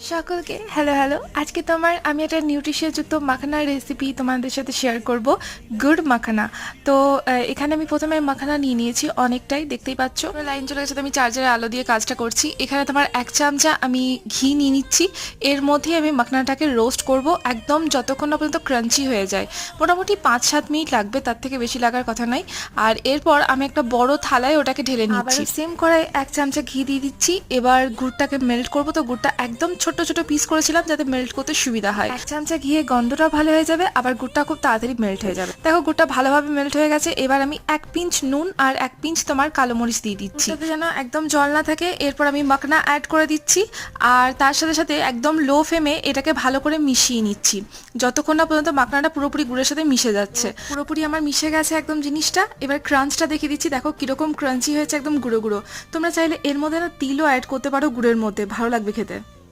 সকলকে hello hello. আজকে আমি একটা নিউট্রিশনযুক্ত মাখানার রেসিপি তোমাদের সাথে শেয়ার করব, গুড় মাখানা। তো এখানে আমি প্রথমে মাখানা নিয়ে নিয়েছি অনেকটাই, দেখতেই পাচ্ছ। লাইন চলে গেছে, তো আমি চার্জারের আলো দিয়ে কাজটা করছি। এখানে তোমার 1 চামচা আমি ঘি নিয়ে নিচ্ছি। এর মধ্যে আমি মাখানাটাকে রোস্ট করব একদম যতক্ষণ না পর্যন্ত ক্রাঞ্চি হয়ে যায়। মোটামুটি 5-7 মিনিট লাগবে, তার থেকে বেশি লাগার কথা নয়। আর এরপর আমি একটা বড় থালায় ওটাকে ঢেলে নিচ্ছি। সেম কড়াই 1 চামচা ঘি দিয়ে দিচ্ছি। এবার গুড়টাকে মেল্ট করব। তো গুড়টা একদম ছোট ছোট পিস করেছিলাম যাতে মেল্ট করতে সুবিধা হয়। 1 চামচা ঘিয়ে গন্ধটাও ভালো হয়ে যাবে, আবার গুড়টা খুব তাড়াতাড়ি মেল্ট হয়ে যাবে। দেখো গুড়টা ভালোভাবে মেল্ট হয়ে গেছে। এবার আমি 1 পিঞ্চ নুন আর 1 পিঞ্চ তোমার কালো মরিচ দিয়ে দিচ্ছি, যাতে যেন একদম জল না থাকে। এরপর আমি মাখনা অ্যাড করে দিচ্ছি, আর তার সাথে সাথে একদম লো ফ্লেমে এটাকে ভালো করে মিশিয়ে নিচ্ছি যতক্ষণ না পর্যন্ত মাখনাটা পুরোপুরি গুড়ের সাথে মিশে যাচ্ছে। পুরোপুরি আমার মিশে গেছে একদম জিনিসটা। এবার ক্রাঞ্চটা দেখিয়ে দিচ্ছি, দেখো কিরকম ক্রাঞ্চি হয়েছে, একদম গুঁড়ো গুঁড়ো। তোমরা চাইলে এর মধ্যে না তিলও অ্যাড করতে পারো গুড়ের মধ্যে, ভালো লাগবে খেতে।